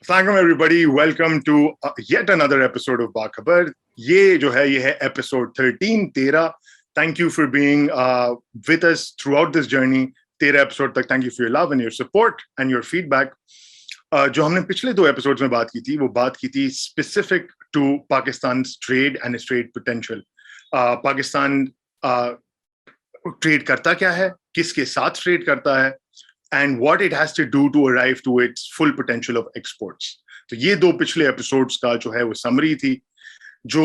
Assalamualaikum everybody. Welcome to yet another episode of Bakhabar. ये है episode 13. Thank you for being with us throughout this journey. 13 episode तक. Thank you for your love and your support and your feedback. जो हमने पिछले 2 episodes में बात की थी, वो बात की थी specific to Pakistan's trade and its trade potential. Pakistan trade करता क्या है, किसके साथ ट्रेड करता है, and what it has to do to arrive to its full potential of exports. तो ये 2 पिछले एपिसोड्स का जो है वो समरी थी. जो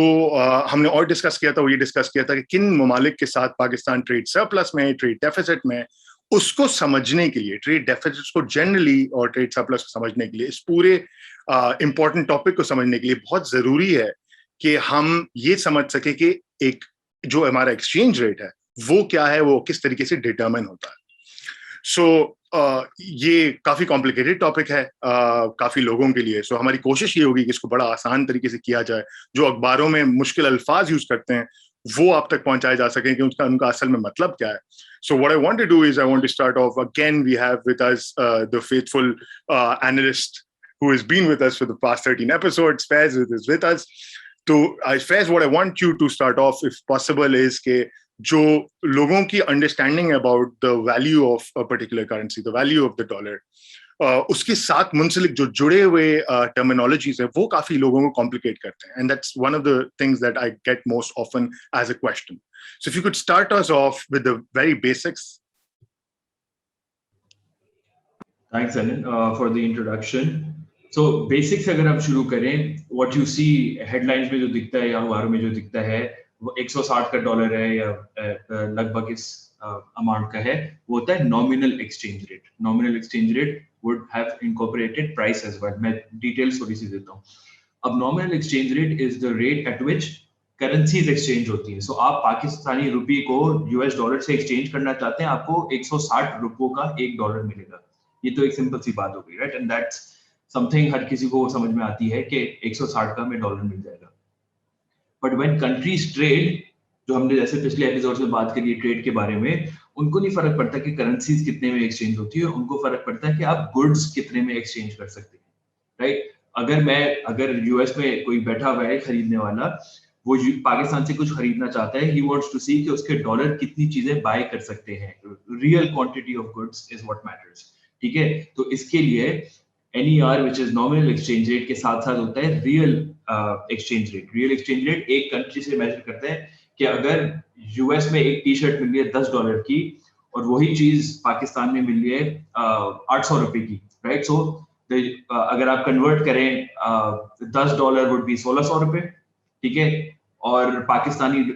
हमने और डिस्कस किया था वो ये डिस्कस किया था कि किन ममालिक के साथ पाकिस्तान ट्रेड सरप्लस में, ट्रेड डेफिसिट में, उसको समझने के लिए, ट्रेड डेफिसिट को जनरली और ट्रेड सरप्लस को समझने के लिए, इस पूरे इंपॉर्टेंट टॉपिक को समझने के लिए बहुत जरूरी है कि हम ये समझ सके कि एक जो हमारा एक्सचेंज रेट है वो क्या है, वो किस तरीके से डिटरमाइन होता है. सो ये काफी कॉम्प्लिकेटेड टॉपिक है काफी लोगों के लिए. सो हमारी कोशिश ये होगी कि इसको बड़ा आसान तरीके से किया जाए, जो अखबारों में मुश्किल अल्फाज यूज करते हैं वो आप तक पहुंचाए जा सकें कि उनका असल में मतलब क्या है. So what I want to do is I want to start off again. We have with us the faithful analyst who has been with us for the past 13 episodes. Faiz is with us. So Faiz, what I want you to start off, if possible, is कि जो लोगों की understanding about the value of a particular currency, the value of the dollar, उसके साथ मुंसलिक जो जुड़े हुए terminologies हैं वो काफी लोगों को कॉम्प्लिकेट करते हैं. And that's one of the things that I get most often as a question. So if you could start us off with the very basics. Thanks Anil for the introduction. So basics अगर हम शुरू करें, what you see headlines में जो दिखता है या अखबारों में जो दिखता है वो 160 का डॉलर है या लगभग इस अमाउंट का है, वो होता है nominal exchange rate. Nominal exchange rate would have incorporated price as well. मैं डिटेल्स थोड़ी सी देता हूँ. अब nominal exchange rate is the rate at which currencies exchange होती है. सो आप पाकिस्तानी रुपये को यूएस डॉलर से एक्सचेंज करना चाहते हैं, आपको 160 रुपयों का $1 मिलेगा. ये तो एक सिंपल सी बात हो गई, राइट? एंड दैट्स समथिंग हर किसी को समझ में आती है कि 160 का हमें डॉलर मिल जाएगा. बट व्हेन कंट्रीज ट्रेड, जो हमने जैसे पिछले एपिसोड में बात करी ट्रेड के बारे में, उनको नहीं फर्क पड़ता कि करेंसीज कितने में एक्सचेंज होती है, उनको फर्क पड़ता है कि आप गुड्स कितने में एक्सचेंज कर सकते हैं, राइट? अगर यूएस में कोई बैठा हुआ है खरीदने वाला, वो पाकिस्तान से कुछ खरीदना चाहता है, ही वांट्स टू सी कि उसके डॉलर कितनी चीजें बाय कर सकते हैं. Real quantity of goods is what matters. ठीक है, तो इसके लिए NER which is nominal exchange rate के साथ साथ होता है real exchange rate. Real exchange rate एक कंट्री से मेजर करते हैं कि अगर यूएस में एक टी शर्ट मिल रही है $10 की और वही चीज पाकिस्तान में मिल रही है 800 रुपए की, राइट? सो अगर आप कन्वर्ट करें $10 वुड बी 1600 रुपए, ठीक है? और पाकिस्तानी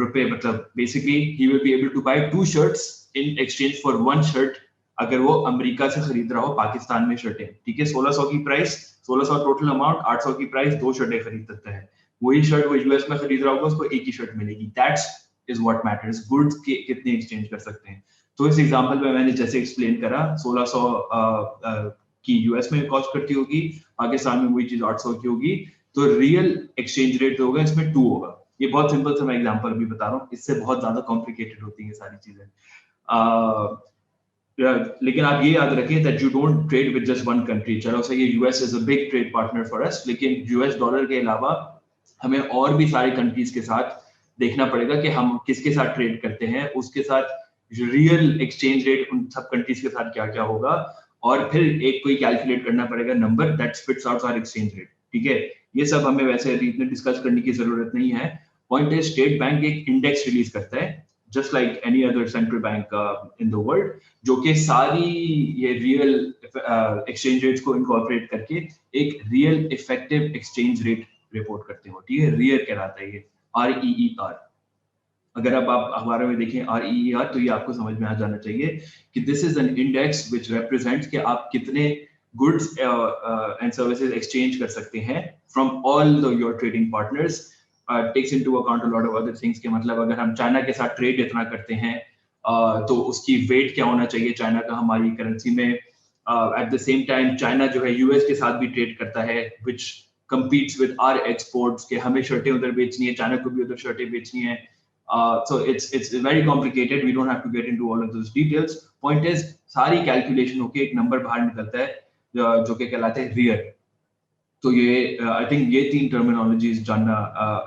रुपए मतलब बेसिकली ही will be able to buy 2 shirts in exchange for 1 shirt अगर वो अमेरिका से खरीद रहा हो पाकिस्तान में शर्टें. ठीक है, 1600 की प्राइस, 1600 टोटल अमाउंट, 800 की प्राइस, 2 शर्टें खरीद सकता है. वही शर्ट वो यूएस में खरीद रहा होगा, उसको एक ही शर्ट मिलेगी. That's is what matters. Goods के कितने एक्सचेंज कर सकते हैं. तो इस एग्जांपल में मैंने जैसे एक्सप्लेन करा, 1600 की यूएस में कॉस्ट करती होगी, पाकिस्तान में वही चीज 800 की होगी. तो रियल एक्सचेंज रेट होगा इसमें 2 होगा. ये बहुत सिंपल सा मैं एग्जांपल भी बता रहा हूँ, इससे बहुत ज्यादा कॉम्प्लिकेटेड होती है सारी चीजें. लेकिन आप ये याद रखें that you don't trade with just one country. चलो सही, US is a big trade partner for us, लेकिन US डॉलर के अलावा हमें और भी सारे कंट्रीज के साथ देखना पड़ेगा कि हम किसके साथ ट्रेड करते हैं, उसके साथ रियल एक्सचेंज रेट उन सब कंट्रीज के साथ क्या क्या होगा, और फिर एक कोई कैलकुलेट करना पड़ेगा number that spits out our exchange rate. ठीक है, ये सब हमें वैसे इतने डिस्कस करने की जरूरत नहीं है. पॉइंट है, स्टेट बैंक एक इंडेक्स रिलीज करता है just like any other central bank in the world, जो कि सारी ये रियल एक्सचेंज रेट्स को इनकॉर्पोरेट करके एक real effective exchange rate report करते हो. ठीक है, रियर कहलाता है ये, REER. अगर आप अखबारों में देखें REER तो ये आपको समझ में आ जाना चाहिए कि this is an index which represents कि आप कितने गुड्स एंड सर्विसेज एक्सचेंज कर सकते हैं from all your trading partners. takes into account a lot of other things के मतलब अगर हम चाइना के साथ ट्रेड इतना करते हैं तो उसकी वेट क्या होना चाहिए चाइना का हमारी करेंसी में. At the same time China जो है यूएस के साथ भी ट्रेड करता है which competes with our exports के हमें शर्टें उधर बेचनी है, चाइना को भी उधर शर्टें बेचनी है. So it's very complicated. We don't have to get into all of those details. Point is सारी कैलकुलेशन होके एक नंबर बाहर निकलता है जो कि कहलाता है रियर. तो ये आई थिंक ये 3 टर्मिनोलॉजीज जानना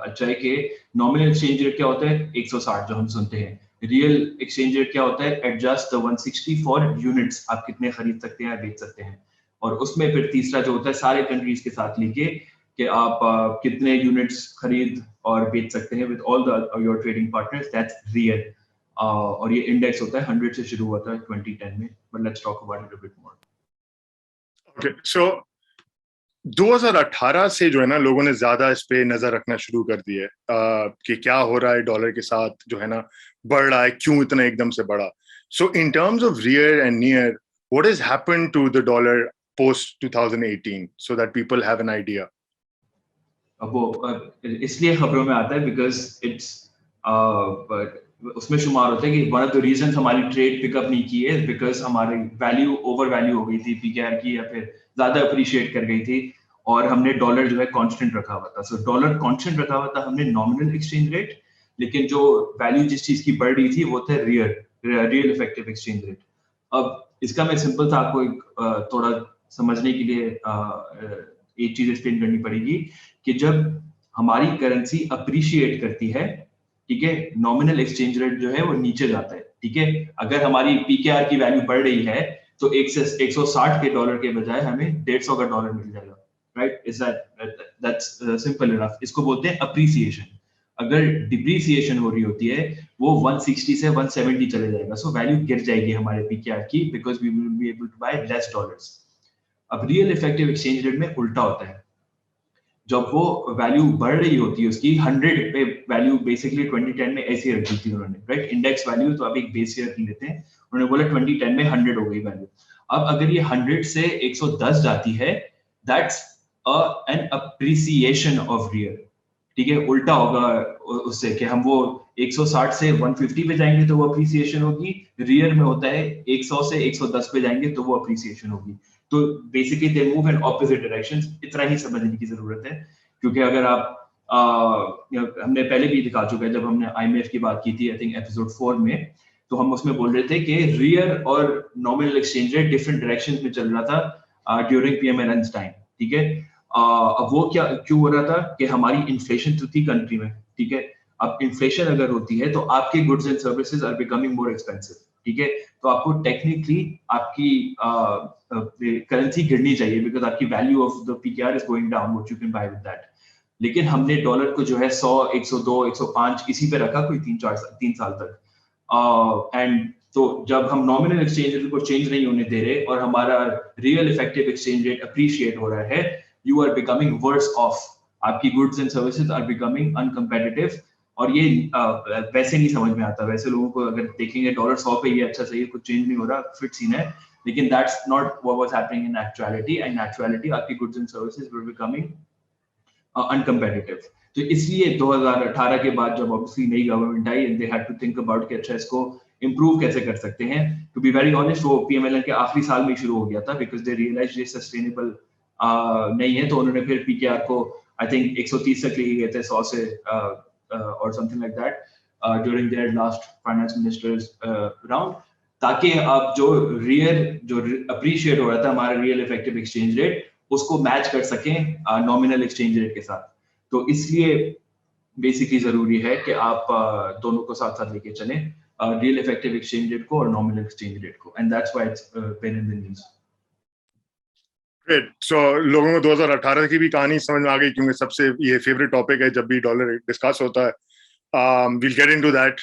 अच्छा है कि नॉमिनल एक्सचेंज रेट क्या होता है 160 जो हम सुनते हैं, रियल एक्सचेंज रेट क्या होता है एडजस्ट द 160 फॉर यूनिट्स, आप कितने खरीद सकते हैं बेच सकते हैं, और उसमें फिर तीसरा जो होता है सारे कंट्रीज के साथ लेके कि आप कितने यूनिट्स खरीद और बेच सकते हैं with all the your trading partners, that's real. और ये इंडेक्स होता है 100 से शुरू होता है 2010 में, but let's talk about it a bit more. Okay, so 2018 से जो है ना लोगों ने ज्यादा इस पे नजर रखना शुरू कर दी है कि क्या हो रहा है डॉलर के साथ, जो है ना बढ़ रहा है, क्यों इतना एकदम से बढ़ा। So in terms of rear and near, what has happened to the dollar post 2018 so that people have an idea? अब वो इसलिए खबरों में आता है बिकॉज इट्स उसमें शुमार होता है कि वन ऑफ द रीजन हमारी ट्रेड पिकअप नहीं की है बिकॉज हमारी वैल्यू ओवर वैल्यू हो गई थी पीकेआर की, या फिर ज्यादा अप्रिशिएट कर गई थी, और हमने डॉलर जो है कांस्टेंट रखा हुआ था। सो डॉलर कांस्टेंट रखा हुआ था हमने नॉमिनल एक्सचेंज रेट, लेकिन जो वैल्यू जिस चीज की बढ़ रही थी वो था रियल इफेक्टिव एक्सचेंज रेट। अब इसका मैं सिंपल सा आपको एक थोड़ा समझने के लिए एक चीज एक्सप्लेन करनी पड़ेगी कि जब हमारी करेंसी अप्रिशिएट करती है, ठीक है, नॉमिनल एक्सचेंज रेट जो है वो नीचे जाता है, ठीक है। अगर हमारी पीकेआर की वैल्यू बढ़ रही है तो 160 के डॉलर के बजाय हमें 150 का डॉलर मिल जाएगा, right? Is that's simple enough. इसको बोलते हैं अप्रिसिएशन। अगर डिप्रिसिएशन हो रही होती है वो 160 से 170 चले जाएगा, सो वैल्यू गिर जाएगी हमारे पीकेआर की because we will be able to buy less dollars. अब रियल इफेक्टिव एक्सचेंज रेट में उल्टा होता है, जब वो वैल्यू बढ़ रही होती है उसकी 100 पे, वैल्यू बेसिकली 2010 में ऐसी रख दी थी उन्होंने, राइट? इंडेक्स वैल्यू तो आप एक बेस ईयर की लेते हैं, उन्होंने बोला 2010 में 100 हो गई वैल्यू। अब अगर ये 100 से 110 जाती है, that's an appreciation of real, ठीक है। उल्टा होगा उससे कि हम वो 160 से 150 पे जाएंगे तो वो अप्रिसिएशन होगी, रियल में होता है 100 से 110 पे जाएंगे तो वो अप्रिसिएशन होगी। तो basically they move in opposite directions, इतना ही समझने की जरूरत है। क्योंकि अगर आप हमने पहले भी दिखा चुका है जब हमने आईएमएफ की बात की थी, आई थिंक एपिसोड 4 में, तो हम उसमें बोल रहे थे कि रियल और nominal exchange rate different directions में चल रहा था ड्यूरिंग पीएमएलएन टाइम, ठीक है। अब वो क्या क्यों हो रहा था कि हमारी इन्फ्लेशन तो थी कंट्री में, ठीक है। अब इन्फ्लेशन अगर होती है तो आपके goods and services are becoming more expensive, ठीक है। तो आपको टेक्निकली आपकी करेंसी गिरनी चाहिए बिकॉज आपकी value of the PKR is going down, what you can buy with that. लेकिन हमने डॉलर को जो है 100, 102, 105 इसी पे रखा कोई 3 साल तक, एंड तो जब हम नॉमिनल एक्सचेंज रेट को चेंज नहीं होने दे रहे और हमारा real effective exchange rate appreciate हो रहा है, you are becoming worse off, आपकी goods and services are becoming uncompetitive. और ये वैसे नहीं समझ में आता, वैसे लोगों को अगर देखेंगे डॉलर 100 पे ये अच्छा सही है, कुछ चेंज नहीं हो रहा, फिट सीन है, लेकिन that's not what was happening in actuality. And actuality आपकी goods and services were becoming uncompetitive. तो इसलिए 2018 के बाद जब ऑब्वियसली नई गवर्नमेंट आई and they had to think about कि अच्छा इसको इंप्रूव कैसे कर सकते हैं। टू बी वेरी ऑनेस्ट वो पीएमएलएन के आखिरी साल में शुरू हो गया था बिकॉज दे रियलाइज ये सस्टेनेबल नहीं है, तो उन्होंने फिर पीकेआर को आई थिंक 130 तक ले गए थे 100 से or something like that during their last finance ministers round, ताकि अब जो अप्रिशिएट हो रहा था हमारा रियल इफेक्टिव एक्सचेंज रेट उसको मैच कर सकें नॉमिनल एक्सचेंज रेट के साथ। तो इसलिए बेसिकली जरूरी है कि आप दोनों को साथ साथ लेके चलें, रियल इफेक्टिव एक्सचेंज रेट को और नॉमिनल एक्सचेंज रेट को, and that's why it's been in the news. Great. So लोगों को 2018 की भी कहानी समझ में आ गई क्योंकि सबसे ये फेवरेट टॉपिक है जब भी डॉलर डिस्कस होता है। We'll get into that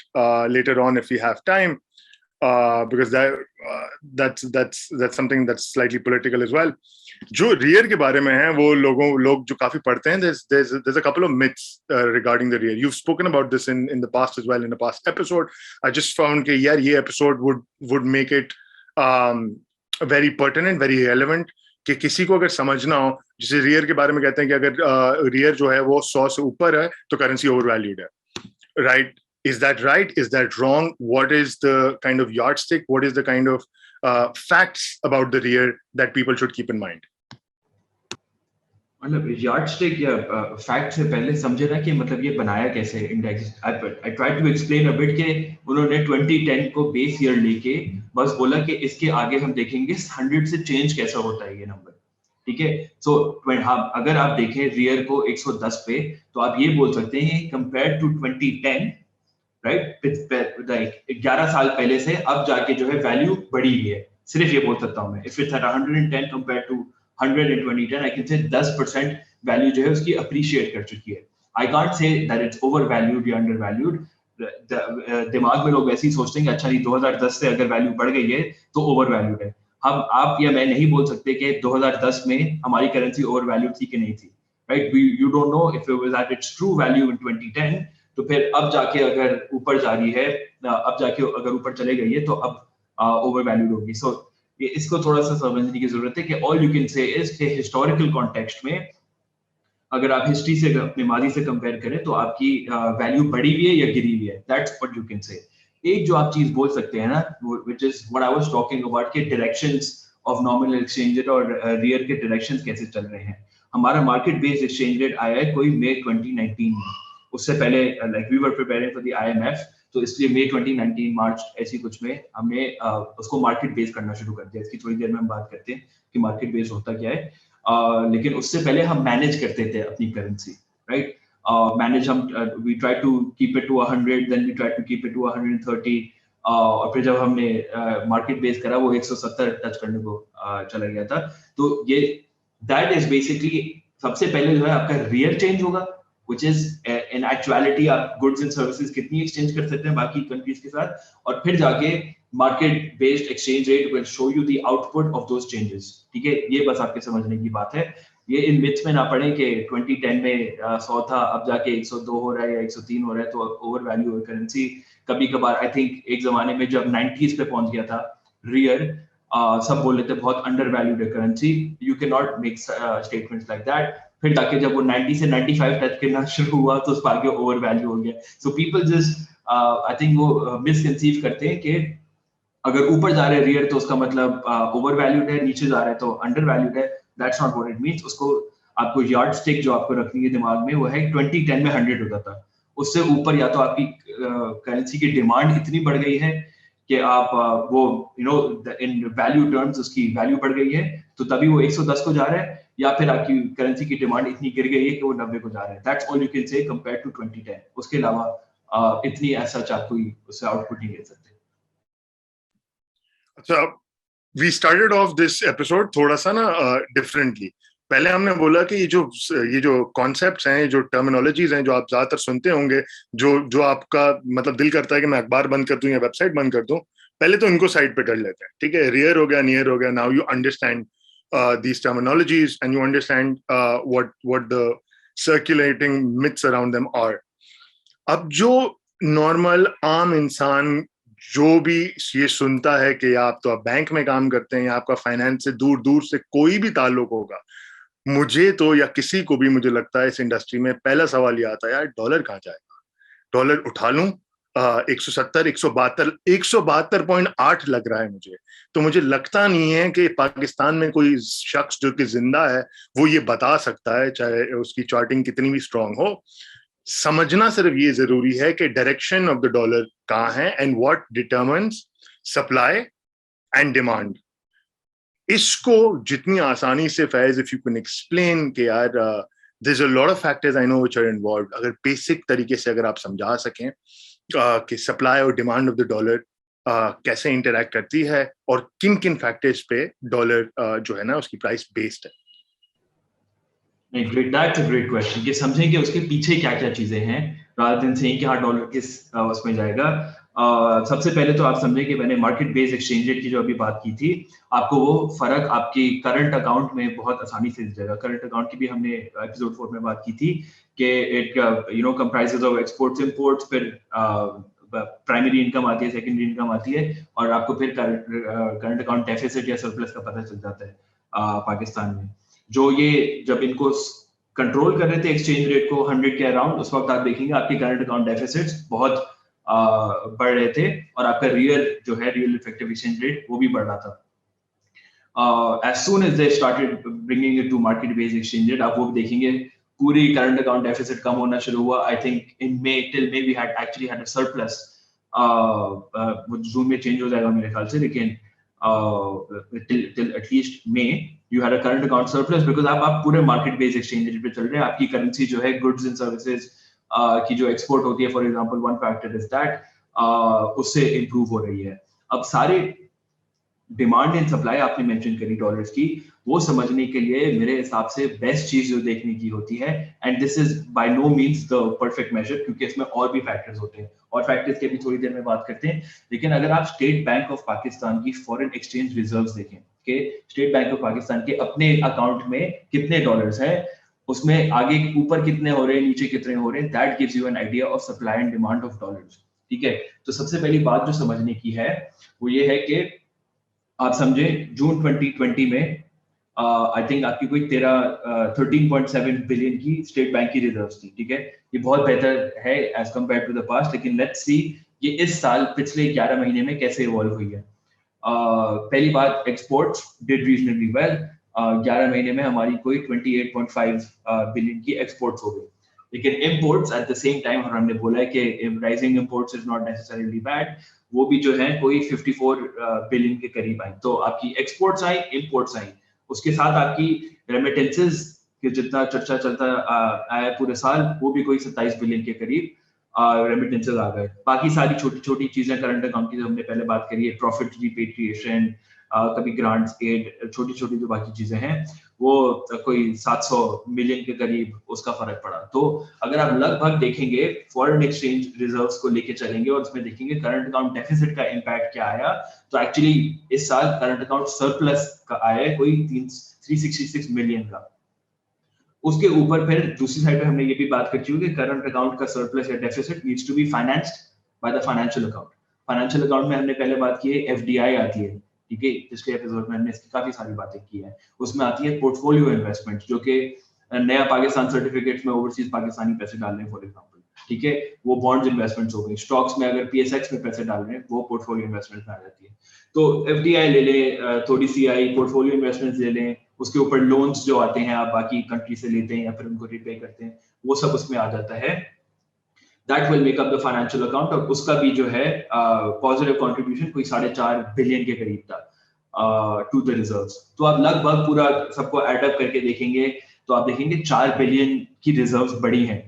later on if we have time, because that's something that's slightly political as well. जो रियर के बारे में है वो लोग जो काफी पढ़ते हैं, there's a couple of myths regarding the rear. You've spoken about this in the past as well, in a past episode. I just found कि यार ये episode would make it very pertinent, very relevant, कि किसी को अगर समझना हो, जैसे रियर के बारे में कहते हैं कि अगर रियर जो है वो 100 से ऊपर है तो करेंसी ओवरवैल्यूड है, right? Is that right? Is that wrong? What is the kind of yardstick? What is the kind of facts about the rear that people should keep in mind? मतलब yardstick या fact से पहले समझे ना कि मतलब ये बनाया कैसे index. I try to explain a bit कि उन्होंने 2010 को बेस ईयर लेके बस बोला कि इसके आगे हम देखेंगे 100 से चेंज कैसा होता है ये नंबर, ठीक है। सो हाँ, अगर आप देखें रियर को 110 पे, तो आप ये बोल सकते हैं कंपेयर टू 2010, राइट, 11 साल पहले से अब जाके जो है वैल्यू बढ़ी है, सिर्फ ये बोल सकता हूँ मैं। If it's at 110 compare to 100 in 2010, I can say 10% value जो है उसकी अप्रिशिएट कर चुकी है। I can't say that it's over valued या अंडर वैल्यूड। दिमाग में लोग वैसे ही सोचते हैं कि अच्छा नहीं, 2010 से अगर वैल्यू बढ़ गई है तो ओवर वैल्यूड है। हम, आप या मैं नहीं बोल सकते कि 2010 में हमारी करेंसी ओवर वैल्यूड थी कि नहीं थी, right. You don't know if it was at its true value in 2010, तो फिर अब जाके अगर ऊपर जा रही है, अब जाके अगर ऊपर चले गई है तो अब ओवर वैल्यूड होगी। सो इसको थोड़ा सा समझने की जरूरत है कि ऑल यू कैन से इज के हिस्टोरिकल कॉन्टेक्स्ट में अगर आप हिस्ट्री से अपने माजी से कंपेयर करें तो आपकी वैल्यू बढ़ी हुई है या गिरी हुई है, दैट्स व्हाट यू कैन से। एक जो आप चीज बोल सकते हैं ना, which is what I was talking about, के directions of nominal exchange rate और रियर के डायरेक्शंस कैसे चल रहे हैं। हमारा मार्केट बेस्ड एक्सचेंज रेट आया है कोई मई 2019 में, उससे पहले like we were preparing for the IMF, तो इसलिए मई 2019 मार्च ऐसी कुछ में हमने उसको मार्केट बेस करना शुरू कर दिया। इसकी थोड़ी देर में हम बात करते हैं कि मार्केट बेस होता क्या है। लेकिन उससे पहले हम मैनेज करते थे अपनी करेंसी, राइट। मैनेज हम we try to keep it to 100, then we try to keep it to 130, और फिर जब हमने मार्केट बेस करा वो 170 टच करने को चला गया था। तो ये दैट इज बेसिकली सबसे पहले जो है आपका रियल चेंज होगा, which is in actuality आप गुड्स एंड सर्विसेज कितनी एक्सचेंज कर सकते हैं बाकी कंट्रीज के साथ, और फिर जाके market based exchange rate will show you the output of those changes. ठीक है, ये बस आपके समझने की बात है। ये इन मिथ्स में ना पड़े कि 2010 में 100 था, अब जाके 102 हो रहा है या 103 हो रहा है तो ओवर वैल्यू है करेंसी। कभी कभार आई थिंक एक जमाने में जब 90s पे पहुंच गया था रियर, सब बोल रहे थे बहुत अंडर वैल्यूड है currency. You can not make statements like that. फिर जाके जब वो 90 से 95 टच करना शुरू हुआ तो उस आगे ओवर वैल्यू हो गया। So people just I think वो मिसकंसीव करते हैं कि अगर ऊपर जा रहे हैं रियर तो उसका मतलब ओवर वैल्यूड है, नीचे जा रहे हैं तो अंडर वैल्यूड है। That's not what it means. उसको आपको यार्ड स्टिक जो आपको रखनी है दिमाग में वो है 2010 में 100 होता था, उससे ऊपर या तो आपकी करेंसी की डिमांड इतनी बढ़ गई है कि आप वो you know in value terms उसकी वैल्यू बढ़ गई है तो तभी वो 110 को जा रहा है, या फिर आपकी करेंसी की डिमांड इतनी गिर गई है कि वो 90 को जा रहा है। That's all you can say compare to 2010। उसके अलावा इतनी ऐसा आप कोई उससे आउटपुट नहीं ले सकते। अच्छा, we started off this episode थोड़ा सा ना डिफरेंटली। पहले हमने बोला कि ये जो कॉन्सेप्ट्स हैं, जो टर्मिनोलॉजीज हैं जो आप ज्यादातर सुनते होंगे, जो आपका मतलब दिल करता है कि मैं अखबार बंद कर दूं या वेबसाइट बंद कर दूं, पहले तो इनको साइड पे कर लेते हैं। ठीक है, रियर हो गया, नियर हो गया। Now you understand these terminologies and you understand what the circulating myths around them are. अब जो नॉर्मल आम इंसान जो भी ये सुनता है कि आप तो आप बैंक में काम करते हैं या आपका फाइनेंस से दूर दूर से कोई भी ताल्लुक होगा, मुझे तो या किसी को भी मुझे लगता है इस इंडस्ट्री में पहला सवाल ये आता है, यार डॉलर कहाँ जाएगा, डॉलर उठा लूं 170 172.8 लग रहा है मुझे। तो मुझे लगता नहीं है कि पाकिस्तान में कोई शख्स जो कि जिंदा है वो ये बता सकता है, चाहे उसकी चार्टिंग कितनी भी स्ट्रांग हो। समझना सिर्फ ये जरूरी है कि डायरेक्शन ऑफ द डॉलर कहाँ है and what determines supply and demand. इसको जितनी आसानी से Faiz if you can explain कि यार there is a lot of factors I know which are involved, अगर बेसिक तरीके से अगर आप समझा सकें कि सप्लाई और डिमांड ऑफ द डॉलर कैसे इंटरैक्ट करती है और किन किन फैक्टर्स पे डॉलर जो है ना उसकी प्राइस बेस्ड है। नहीं, great, that's a great question कि समझें कि उसके पीछे क्या क्या चीजें हैं रादर देन सेइंग कि हाँ डॉलर किस उसमें जाएगा। सबसे पहले तो आप समझें कि मैंने मार्केट बेस्ड एक्सचेंज रेट की जो अभी बात की थी, आपको वो फर्क आपकी करंट अकाउंट में बहुत आसानी से दिख जाएगा। करंट अकाउंट की भी हमने एपिसोड 4 में बात की थी कि it you know comprises of exports imports, फिर प्राइमरी इनकम आती है, सेकेंडरी इनकम आती है, और आपको फिर करंट अकाउंट डेफिसिट या सरप्लस का पता चल जाता है पाकिस्तान में। जो ये जब इनको कंट्रोल कर रहे थे एक्सचेंज रेट को 100 के अराउंड, उस वक्त आप देखेंगे आपके करंट अकाउंट डेफिसिट्स बहुत बढ़ रहे थे और आपका रियल जो है रियल इफेक्टिव एक्सचेंज रेट वो भी बढ़ रहा था। As soon as they started bringing it to market based exchange rate, आप वो भी देखेंगे पूरी करंट अकाउंट डेफिसिट कम होना शुरू हुआ। I think in May till May we had actually had a surplus, June में चेंज हो जाएगा मेरे ख्याल से, लेकिन till at least May, you had a current account surplus because आप पूरे market based exchange rate पे चल रहे हैं, आपकी currency जो है goods and services की जो export होती है, for example one factor is that उससे improve हो रही है. अब सारे डिमांड एंड सप्लाई आपने मेंशन करी डॉलर्स की, वो समझने के लिए मेरे हिसाब से बेस्ट चीज जो देखने की होती है, and this is by no means the perfect measure क्योंकि इसमें और भी फैक्टर्स होते हैं और फैक्टर्स की भी थोड़ी देर में बात करते हैं. लेकिन अगर आप स्टेट बैंक ऑफ पाकिस्तान की फॉरेन एक्सचेंज रिजर्व्स देखें कि स्टेट बैंक ऑफ पाकिस्तान के अपने अकाउंट में कितने डॉलर्स हैं, उसमें आगे ऊपर कितने हो रहे हैं, नीचे कितने हो रहे हैं, that gives you an idea of supply and demand of dollars. ठीक है, तो सबसे पहली बात जो समझने की है वो ये है कि आप समझे जून 2020 में आई थिंक आपकी कोई 13.7 बिलियन की स्टेट बैंक की रिजर्व्स थी. ठीक है, ये बहुत बेहतर है as compared to the past. लेकिन लेट्स सी ये इस साल पिछले 11 महीने में कैसे इवॉल्व हुई है. पहली बात, एक्सपोर्ट्स डिड रीजनेबली वेल. 11 महीने में हमारी कोई 28.5 बिलियन की एक्सपोर्ट्स हो गई. लेकिन imports at the same time हमने बोला है कि rising imports is not necessarily bad, वो भी जो है कोई 54 बिलियन के करीब आई. तो आपकी एक्सपोर्ट्स आई, इम्पोर्ट्स आई, उसके साथ आपकी रेमिटेंसेस के जितना चर्चा चलता आया पूरे साल, वो भी कोई 27 बिलियन के करीब रेमिटेंसेस आ गए. बाकी सारी छोटी छोटी चीजें करंट अकाउंट की जो हमने पहले बात करी है, प्रॉफिट रिपेट्रिएशन, कभी ग्रांट्स, एड, छोटी छोटी जो बाकी चीजें हैं, वो कोई 700 मिलियन के करीब उसका फर्क पड़ा. तो अगर आप लगभग देखेंगे फॉरेन एक्सचेंज रिजर्व्स को लेके चलेंगे और उसमें देखेंगे करंट अकाउंट डेफिसिट का इम्पैक्ट क्या आया, तो एक्चुअली इस साल करंट अकाउंट सरप्लस का आया है कोई 366 मिलियन का. उसके ऊपर फिर दूसरी साइड पे हमने ये भी बात कर चुकी कि करंट अकाउंट का सरप्लस या deficit needs to be financed by the financial account. Financial account में हमने पहले बात की है एफडीआई आती है. ठीक है, पिछले एपिसोड में हमने इसकी काफी सारी बातें की है. उसमें आती है पोर्टफोलियो इन्वेस्टमेंट, जो कि नया पाकिस्तान सर्टिफिकेट्स में ओवरसीज पाकिस्तानी पैसे डाल रहे हैं फॉर एग्जांपल. ठीक है, वो बॉन्ड्स इन्वेस्टमेंट्स हो गई. स्टॉक्स में अगर पीएसएक्स में पैसे डाल रहे हैं, वो पोर्टफोलियो इन्वेस्टमेंट में आ जाती है. तो एफडीआई ले लें, थोड़ी सी आई पोर्टफोलियो इन्वेस्टमेंट्स ले लें, उसके ऊपर लोन्स जो आते हैं आप बाकी कंट्री से लेते हैं या फिर उनको रिपे करते हैं, वो सब उसमें आ जाता है. That will make up the financial account, और उसका भी जो है पॉजिटिव कंट्रीब्यूशन कोई 4.5 बिलियन के करीब था टू द रिजर्व्स. तो आप लगभग पूरा सबको एड अप करके देखेंगे तो आप देखेंगे 4 बिलियन की रिजर्व्स बढ़ी हैं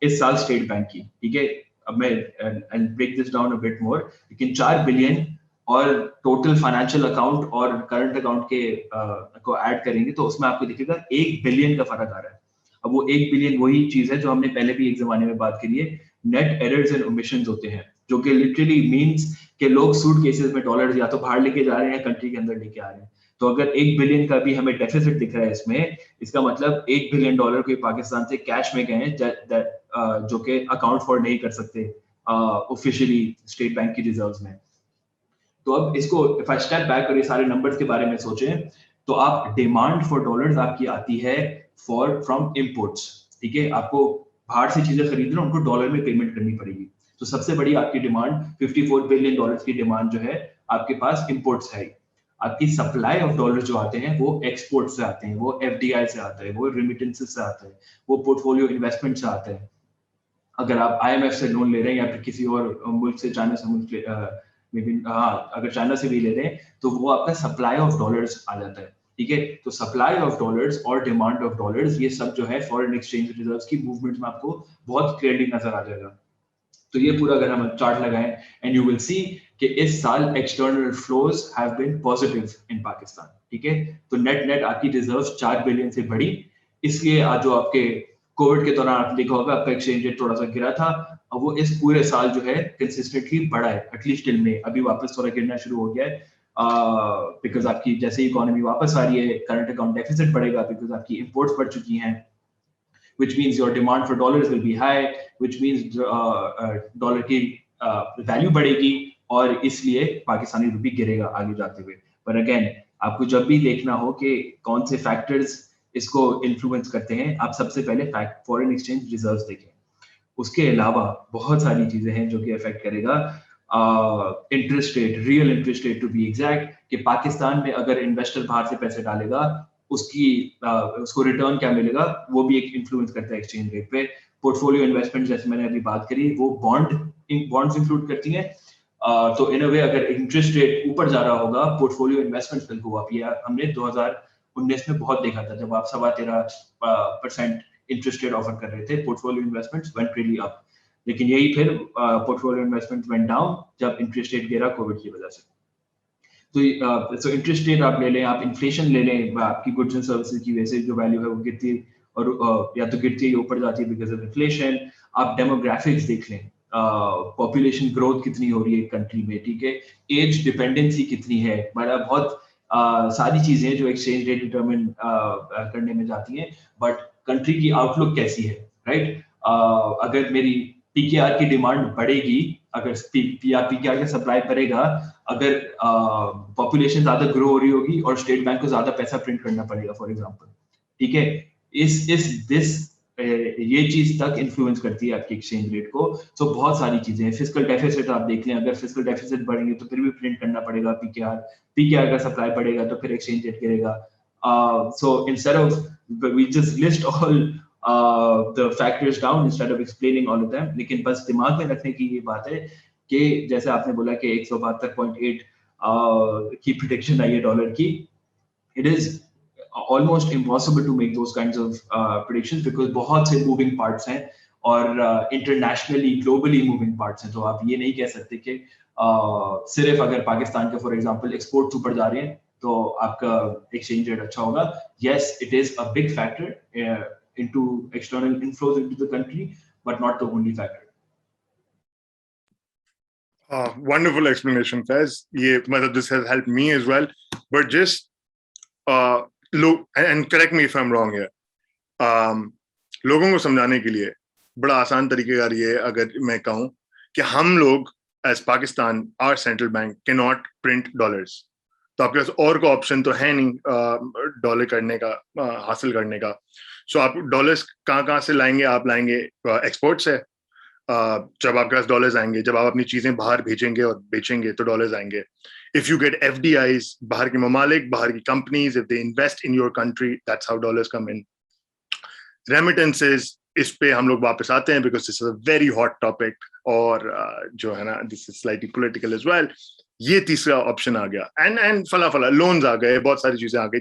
इस साल स्टेट बैंक की. ठीक है, अब मैं I break this down a bit more, लेकिन 4 बिलियन और टोटल फाइनेंशियल अकाउंट और करंट अकाउंट के को ऐड करेंगे तो उसमें आपको दिखेगा 1 बिलियन का फर्क आ रहा है. अब वो 1 बिलियन वही चीज है जो हमने पहले भी एक जमाने में बात करी है, नेट एरर्स एंड ओमिशंस होते हैं, जो कि लिटरली मींस कि लोग सूट केसेस में डॉलर या तो बाहर लेके जा रहे हैं, कंट्री के अंदर लेके आ रहे हैं. तो अगर 1 बिलियन का भी हमें डेफिसिट दिख रहा है इसमें, इसका मतलब 1 बिलियन डॉलर कोई पाकिस्तान से कैश में गए हैं जो कि अकाउंट फॉर नहीं कर सकते ऑफिशियली स्टेट बैंक की रिजर्व्स में. तो अब इसको इफ आई स्टेप बैक और ये सारे नंबर्स के बारे में सोचें, तो आप डिमांड फॉर डॉलर्स आपकी आती है फ्रॉम इंपोर्ट्स. ठीक है, आपको बाहर से चीजें खरीदना, उनको डॉलर में पेमेंट करनी पड़ेगी. तो सबसे बड़ी आपकी डिमांड 54 बिलियन डॉलर्स की डिमांड जो है आपके पास इंपोर्ट्स है. आपकी सप्लाई ऑफ डॉलर जो आते हैं वो एक्सपोर्ट से आते हैं, वो एफडीआई से आते हैं, वो रेमिटेंसेस से आते हैं, वो पोर्टफोलियो इन्वेस्टमेंट से आते हैं. अगर आप आईएमएफ से लोन ले रहे हैं या फिर किसी और मुल्क से, चाइना से मुल्क अगर चाइना से भी ले रहे हैं, तो वो आपका सप्लाई ऑफ डॉलर्स आ जाता है. ठीक है, तो सप्लाई ऑफ डॉलर्स और डिमांड ऑफ डॉलर्स, ये सब जो है फॉरेन एक्सचेंज रिजर्व्स की मूवमेंट में आपको बहुत क्लियरली नजर आ जाएगा. तो ये पूरा अगर हम चार्ट लगाएं एंड यू विल सी कि इस साल external flows have been positive in Pakistan. ठीक है, तो नेट नेट आपकी रिजर्व्स 4 बिलियन से बढ़ी. इसलिए आज जो आपके कोविड के दौरान आप देखा होगा आपका एक्सचेंज रेट थोड़ा सा गिरा था, अब वो इस पूरे साल जो है कंसिस्टेंटली बढ़ा है, एटलीस्ट टिल में. अभी वापस थोड़ा गिरना शुरू हो गया है बिकॉज आपकी जैसे इकोनॉमी वापस आ रही है, करंट अकाउंट डेफिसिट बढ़ेगा बिकॉज आपकी इंपोर्ट्स बढ़ चुकी हैं, which means your demand for dollars will be high, which means dollar की वैल्यू बढ़ेगी और इसलिए पाकिस्तानी रुपये गिरेगा आगे जाते हुए. पर अगेन आपको जब भी देखना हो कि कौन से फैक्टर्स इसको इन्फ्लुएंस करते हैं, आप सबसे पहले फॉरेन एक्सचेंज रिजर्व्स देखें. उसके अलावा बहुत सारी चीजें हैं जो कि अफेक्ट करेगा. Interest rate, real interest rate to be exact, कि पाकिस्तान में अगर इन्वेस्टर बाहर से पैसे डालेगा उसको रिटर्न क्या मिलेगा, वो भी एक इन्फ्लुएंस करता है एक्सचेंज रेट पे. पोर्टफोलियो इन्वेस्टमेंट जैसे मैंने अभी बात करी, वो बॉन्ड्स इंक्लूड करती हैं. तो इन अ वे अगर इंटरेस्ट रेट ऊपर जा रहा होगा, portfolio investments will go up. ये हमने 2019 में बहुत देखा था, जब आप 13.5% इंटरेस्ट रेट ऑफर कर रहे थे, portfolio investments went really up. लेकिन यही फिर पोर्टफोलियो इन्वेस्टमेंट वेंट डाउन जब इंटरेस्ट रेट गिरा कोविड की वजह से। तो इंटरेस्ट रेट आप ले लें, आप इन्फ्लेशन ले लें, आपकी गुड्स एंड सर्विसेज की वजह से जो वैल्यू है वो गिरती है, और या तो गिरती है ऊपर जाती है बिकॉज ऑफ इन्फ्लेशन। आप डेमोग्राफिक्स देख लें, पॉपुलेशन ग्रोथ कितनी हो रही है कंट्री में, ठीक है, एज डिपेंडेंसी कितनी है, मतलब बहुत सारी चीजें जो एक्सचेंज रेट डिटरमिन करने में जाती हैं। बट कंट्री की आउटलुक कैसी है, राइट? अगर मेरी पीकेआर की डिमांड बढ़ेगी, अगर पीकेआर का सप्लाई बढ़ेगा, अगर पॉपुलेशन ज्यादा ग्रो हो रही होगी और स्टेट बैंक को ज्यादा पैसा प्रिंट करना पड़ेगा फॉर एग्जांपल, ठीक है, ये चीज तक इन्फ्लुएंस करती है आपके एक्सचेंज रेट को। तो बहुत सारी चीजें हैं। फिस्कल डेफिसिट आप देख लें, अगर फिस्कल डेफिसिट बढ़ेंगे तो फिर भी प्रिंट करना पड़ेगा पीकेआर का सप्लाई बढ़ेगा तो फिर एक्सचेंज रेट गिरेगा। So instead of we just list all the factors down instead of explaining all of them, लेकिन बस दिमाग में रखने की ये बात है कि जैसे आपने बोला कि 172.8 की प्रेडिक्शन आई है डॉलर की, it is almost impossible to make those kinds of predictions because बहुत से moving parts हैं और internationally globally moving parts हैं। तो आप ये नहीं कह सकते कि सिर्फ अगर पाकिस्तान के फॉर एग्जांपल एक्सपोर्ट्स ऊपर जा रहे हैं तो आपका एक्सचेंज रेट अच्छा होगा। Yes, it is a big factor into external inflows into the country, but not the only factor. Wonderful explanation, Faiz. This has helped me as well. But just look, and correct me if I'm wrong here. लोगों को समझाने के लिए बड़ा आसान तरीकेकार ये अगर मैं कहूँ कि हम लोग as Pakistan, our central bank cannot print dollars. तो आपके पास और कोई ऑप्शन तो है नहीं डॉलर करने का, हासिल करने का। सो आप डॉलर्स कहाँ से लाएंगे? आप लाएंगे एक्सपोर्ट से। जब आपके पास डॉलर्स आएंगे, जब आप अपनी चीजें बाहर भेजेंगे और बेचेंगे तो डॉलर्स आएंगे। इफ यू गेट FDIs, बाहर के ममालिक, बाहर की companies, if they invest in your country, that's how dollars come in. Remittances, इस पे हम लोग वापस आते हैं because this is a very hot topic, और जो है ना, this is slightly political as well. ये तीसरा ऑप्शन आ गया, एंड फला लोन्स आ गए, बहुत सारी चीजें आ गई।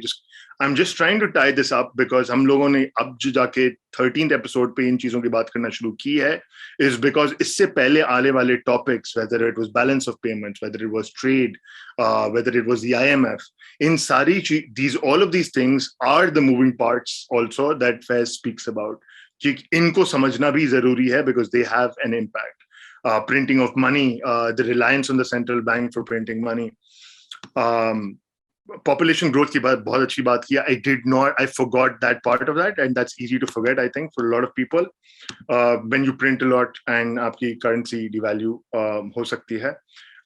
I am just trying to tie this up because हम लोगों ने अब जो जाके 13th एपिसोड पे इन चीजों की बात करना शुरू की है इज बिकॉज इससे पहले आने वाले topics, whether it was balance of payments, whether it was trade, whether it was the IMF, इन सारी चीज, all of these things are the moving parts also that Faiz speaks about, कि इनको समझना भी जरूरी है because they have an impact. Printing of money, the reliance on the central bank for printing money, population growth की बात बहुत अच्छी बात की। I forgot that part of that, and that's easy to forget, I think, for a lot of people. When you print a lot and आपकी currency devalue हो सकती है,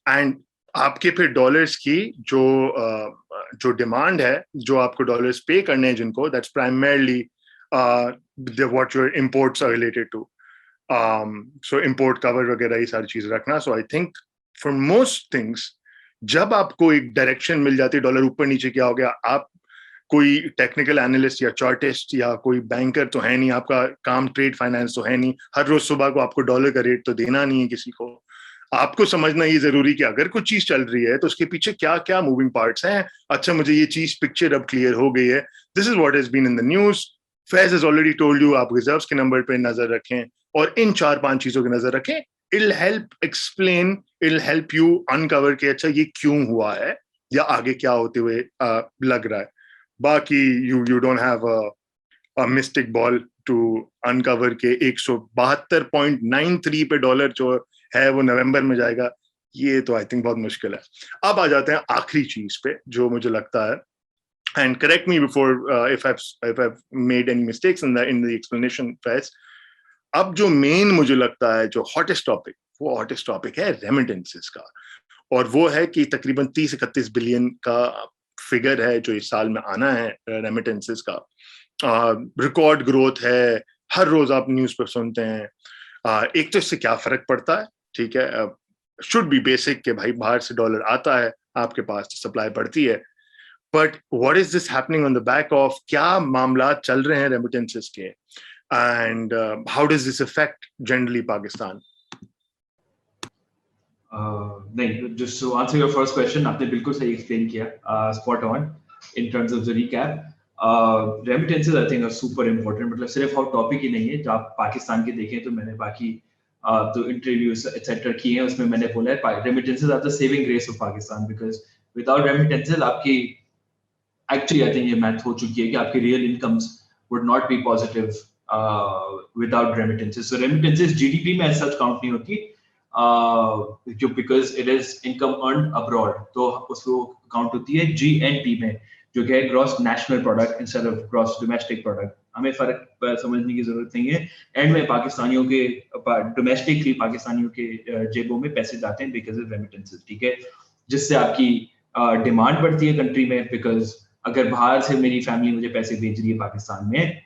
and आपके फिर डॉलर्स की जो डिमांड है, जो आपको डॉलर्स पे करने हैं जिनको, that's primarily what your imports are related to. So import cover वगैरह ये सारी चीज रखना। So I think for most things, जब आपको एक डायरेक्शन मिल जाती है, डॉलर ऊपर नीचे क्या हो गया, आप कोई टेक्निकल एनालिस्ट या चार्टिस्ट या कोई बैंकर तो है नहीं, आपका काम ट्रेड फाइनेंस तो है नहीं, हर रोज सुबह को आपको डॉलर का रेट तो देना नहीं है किसी को। आपको समझना ये जरूरी कि अगर कुछ चीज चल रही है तो उसके पीछे क्या क्या मूविंग पार्ट्स हैं। अच्छा, मुझे ये चीज पिक्चर अब क्लियर हो गई है, this is what has been in the news. Faiz has already told you, आप रिजर्व्स के नंबर पे नजर रखें और इन 4-5 चीजों की नजर रखें। It'll help explain, it'll help you uncover कि अच्छा ये क्यों हुआ है या आगे क्या होते हुए लग रहा है। बाकी you don't have a mystic ball to uncover के 172.93 पे डॉलर जो है वो नवंबर में जाएगा, ये तो आई थिंक बहुत मुश्किल है। अब आ जाते हैं आखिरी चीज पे जो मुझे लगता है, and correct me before if I've made any mistakes in the explanation, Faiz. अब जो मेन मुझे लगता है जो हॉटेस्ट टॉपिक, वो हॉटेस्ट टॉपिक है रेमिटेंसेस का, और वो है कि तकरीबन 30-31 बिलियन का फिगर है जो इस साल में आना है रेमिटेंसेस का। रिकॉर्ड ग्रोथ है, हर रोज आप न्यूज पर सुनते हैं। एक तो इससे क्या फर्क पड़ता है, ठीक है, शुड बी बेसिक कि भाई बाहर से डॉलर आता है आपके पास तो सप्लाई बढ़ती है, but what is this happening on the back of, क्या मामला चल रहे हैं रेमिटेंसेस के, and how does this affect generally Pakistan? नहीं, just to answer your first question, आपने बिल्कुल सही explain किया, spot on in terms of the recap. Remittances I think are super important. मतलब सिर्फ hot topic ही नहीं है. जब आप पाकिस्तान के देखें तो मैंने बाकी तो interviews etc किए हैं, उसमें मैंने बोला है remittances are the saving grace of Pakistan, because without remittances आपकी actually I think ये math हो चुकी है कि आपकी real incomes would not be positive without remittances. So remittances GDP में as such count नहीं होती, because it is income earned abroad, तो उसको count होती है GNP में, जो कि है gross national product instead of gross domestic product. हमें फर्क समझने की जरूरत नहीं है. एंड में पाकिस्तानियों के डोमेस्टिकली पाकिस्तानियों के जेबों में पैसे जाते हैं बिकॉज ऑफ रेमिटेंसेस, ठीक है, जिससे आपकी डिमांड बढ़ती है कंट्री में, बिकॉज अगर बाहर से मेरी फैमिली मुझे पैसे भेज रही है पाकिस्तान में,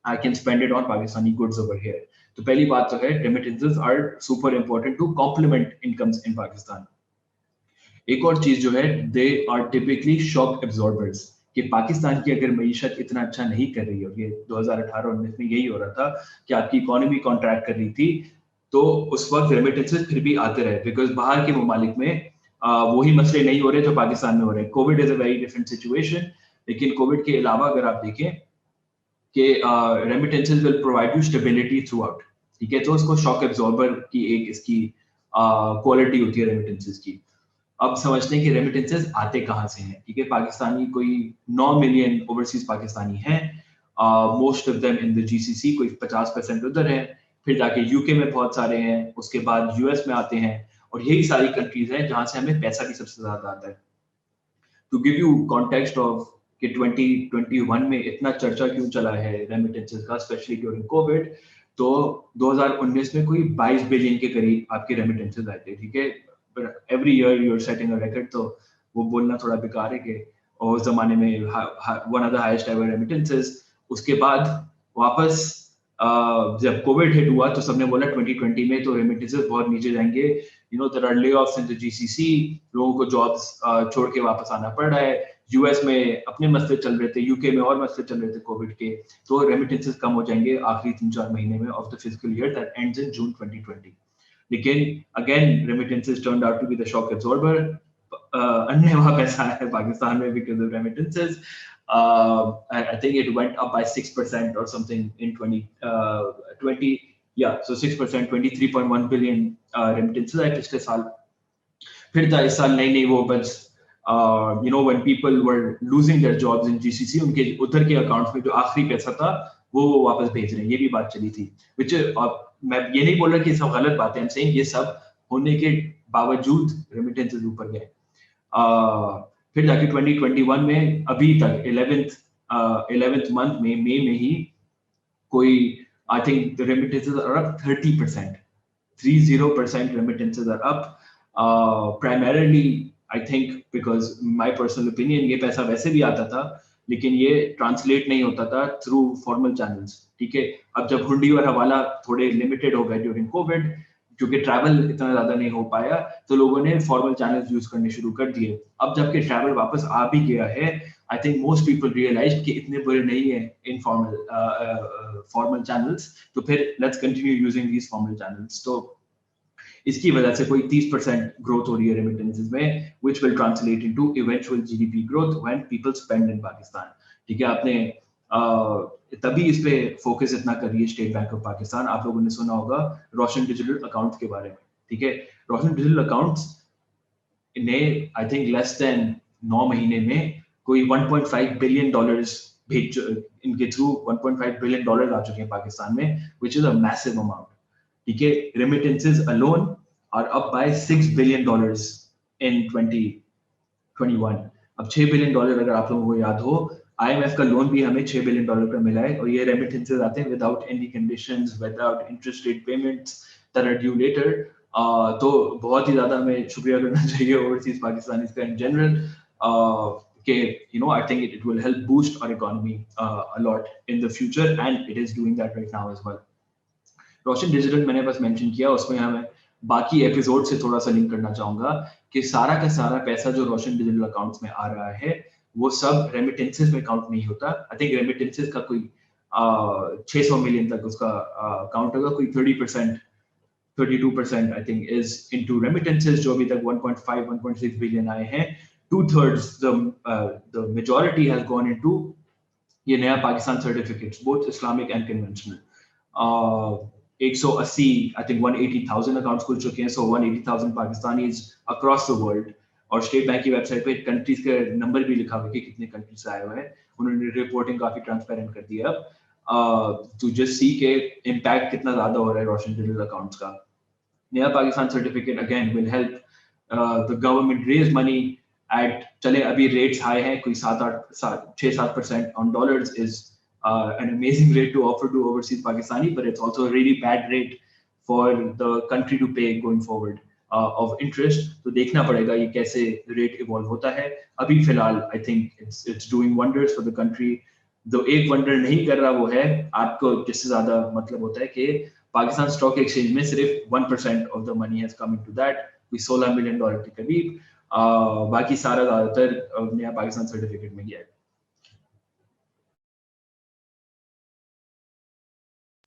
I can spend it on Pakistani goods over here. तो पहली बात तो है remittances are super important to complement incomes in Pakistan. एक और चीज जो है, they are typically shock absorbers, कि पाकिस्तान की अगर मईशत इतना अच्छा नहीं कर रही है, ये 2018-19 में यही हो रहा था कि आपकी इकोनॉमी कॉन्ट्रैक्ट कर रही थी, तो उस वक्त रेमिटेंसेस फिर भी आते रहे, बिकॉज बाहर के ममालिक में वही मसले नहीं हो रहे जो पाकिस्तान में हो रहे हैं. Covid is a very different situation, लेकिन कोविड के अलावा अगर आप देखें कि remittances will provide you stability through out, ठीक है, तो उसको शॉक एब्जॉर्बर की एक इसकी क्वालिटी होती है रेमिटेंसेस की. अब समझते हैं कि रेमिटेंसेस आते कहाँ से हैं, ठीक है. पाकिस्तानी कोई 9 मिलियन ओवरसीज पाकिस्तानी हैं, most of them in the GCC, कोई 50% उधर है, फिर जाके यूके में बहुत सारे हैं, उसके बाद यूएस में आते हैं, और यही सारी कंट्रीज हैं जहां से हमें पैसा भी सबसे ज्यादा आता है. To give you context of कि 2021 में इतना चर्चा क्यों चला है रेमिटेंसेस का, स्पेशली ड्यूरिंग कोविड, तो 2019 में कोई 22 बिलियन के करीब आपके रेमिटेंसेस आए थे, ठीक है. Every year you are setting a record, तो वो बोलना थोड़ा बेकार है कि उस जमाने में one of the highest ever remittances. उसके बाद वापस जब कोविड हिट हुआ तो सबने बोला 2020 में तो रेमिटेंसेस बहुत नीचे जाएंगे, you know there are layoffs in the GCC, लोगों को जॉब्स छोड़ के वापस आना पड़ रहा है. यूएस में अपने मसले चल रहे थे, यूके में और मसले चल रहे थे कोविड के, तो रेमिटेंसेस कम हो जाएंगे आखिरी 3-4 महीने में of the fiscal year that ends in June 2020. लेकिन again remittances turned out to be the shock absorber. अन्य वहां पैसा है पाकिस्तान में because of remittances. I think it went up by 6% or something in 2020. Yeah, so 6%, 23.1 billion remittances आए पिछले साल. फिर था इस साल नई वो बस you know when people were losing their jobs in GCC, उनके उधर के अकाउंट्स में जो आखिरी पैसा था वो वापस भेज रहे हैं, ये भी बात चली थी. which मैं ये नहीं बोल रहा कि ये सब गलत बातें हैं, I'm saying ये सब होने के बावजूद रेमिटेंसेस ऊपर गए. फिर जाके 2021 में अभी तक 11th मंथ में मई में ही कोई I think the remittances are up 30%. 30% remittances are up. Primarily I think because my personal opinion, ये पैसा वैसे भी आता था लेकिन ये ट्रांसलेट नहीं होता था थ्रू फॉर्मल चैनल्स, ठीक है. अब जब हुंडी और हवाला थोड़े लिमिटेड हो गए ड्यूरिंग कोविड, क्योंकि ट्रैवल इतना ज्यादा नहीं हो पाया, तो लोगों ने फॉर्मल चैनल्स यूज करने शुरू कर दिए. अब जबकि ट्रैवल वापस आ भी गया है, I think most people realise कि इतने बुरे नहीं है इनफॉर्मल फॉर्मल चैनल्स, तो फिर let's continue using these formal channels. तो इसकी वजह से कोई 30% ग्रोथ हो रही है रेमिटेंसेस में, which will translate into eventual GDP growth when people spend in Pakistan, ठीक है. आपने तभी इस पे फोकस इतना कर रही है स्टेट बैंक ऑफ पाकिस्तान. आप लोगों ने सुना होगा रोशन डिजिटल अकाउंट के बारे में, ठीक है. रोशन डिजिटल अकाउंट्स ने आई थिंक लेस देन 9 महीने में कोई 1.5 बिलियन डॉलर्स भेज, इनके थ्रू 1.5 बिलियन डॉलर आ चुके हैं पाकिस्तान में, which is a massive amount, ठीक है. Remittances alone are up by 6 billion dollars in 2021. अब 6 बिलियन डॉलर अगर आप लोगों को याद हो, IMF का लोन भी हमें 6 बिलियन डॉलर का मिला है, और ये रेमिटेंसेस आते हैं without any conditions, without interest rate payments that are due later. तो बहुत ही ज्यादा हमें शुक्रिया करना चाहिए ओवरसीज पाकिस्तानीज का इन जनरल, कि you know I think it will help boost our economy a lot in the future, and it is doing that right now as well. Roshan digital मैंने बस मेंशन किया, उसमें हमें बाकी episode से थोड़ा सा लिंक करना चाहूंगा कि सारा का सारा पैसा जो रोशन डिजिटल अकाउंट्स में आ रहा है वो सब रेमिटेंसेस में काउंट नहीं होता. आई थिंक रेमिटेंसेस का कोई 600 मिलियन तक उसका अकाउंट होगा, कोई 30% 32% I think is into remittances, जो अभी तक 1.5-1.6 billion आए हैं. 2/3 the majority has gone into ये नया Pakistan certificates, both Islamic and conventional. 180 I think 180,000 accounts खुल चुके हैं, so 180,000 Pakistanis across the world. और स्टेट बैंक की वेबसाइट पे कंट्रीज के नंबर भी लिखा हुआ है कि कितने कंट्रीज से आए हुए हैं. उन्होंने रिपोर्टिंग काफी ट्रांसपेरेंट कर दिया अब टू जस्ट सी के इम्पैक्ट कितना ज्यादा हो रहा है रोशन डिजिटल अकाउंट्स का. Naya Pakistan certificate again will help the government raise money at, चले अभी रेट्स हाई हैं, कोई 6-7% on dollars is an amazing rate to offer to overseas Pakistani, but it's also a really bad rate for the country to pay going forward of interest. तो देखना पड़ेगा ये कैसे rate evolve होता है. अभी फिलहाल I think it's doing wonders for the country. जो एक वंडर नहीं कर रहा वो है आपको जिससे ज्यादा मतलब होता है कि पाकिस्तान स्टॉक एक्सचेंज में सिर्फ 1% of the money has come into that, कोई $16 मिलियन के करीब. बाकी सारा ज्यादातर नया पाकिस्तान सर्टिफिकेट में गया है.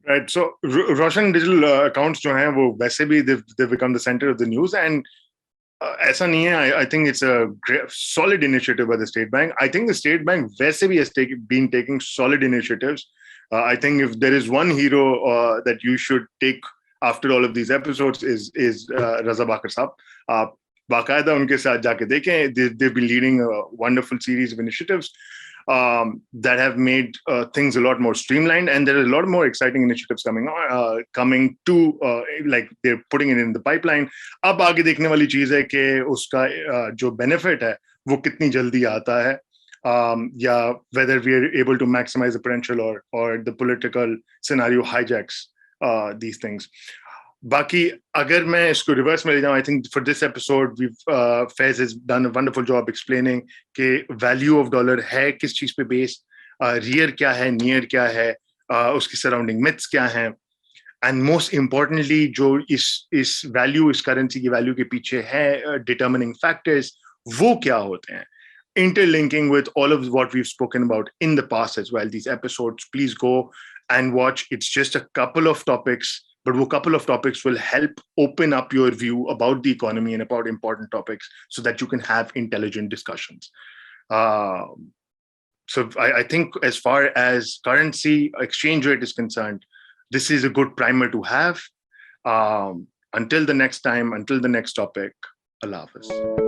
Right. So Roshan digital accounts जो हैं वो वैसे भी they've become the center of the news, and ऐसा नहीं है. I think it's a solid initiative by the State Bank. I think the State Bank वैसे भी has been taking solid initiatives. I think if there is one hero that you should take after all of these episodes is Raza Bakar साहब. आप बाकायदा उनके साथ जाके देखें. They've been leading a wonderful series of initiatives that have made things a lot more streamlined, and there are a lot more exciting initiatives coming to like they're putting it in the pipeline. अब आगे देखने वाली चीज है कि उसका जो benefit है वो कितनी जल्दी आता है, या whether we are able to maximize the potential or the political scenario hijacks these things. बाकी अगर मैं इसको रिवर्स में ले जाऊं, I think for this episode Faiz has done a wonderful job explaining कि value of dollar है किस चीज पे based, rear क्या है, near क्या है, उसकी surrounding myths क्या हैं, and most importantly जो इस value, इस currency की value के पीछे है determining factors, वो क्या होते हैं, interlinking with all of what we've spoken about in the past as well. These episodes, please go and watch. It's just a couple of topics, but a couple of topics will help open up your view about the economy and about important topics so that you can have intelligent discussions. So I think as far as currency exchange rate is concerned, this is a good primer to have. Until the next time, until the next topic, Allah Hafiz.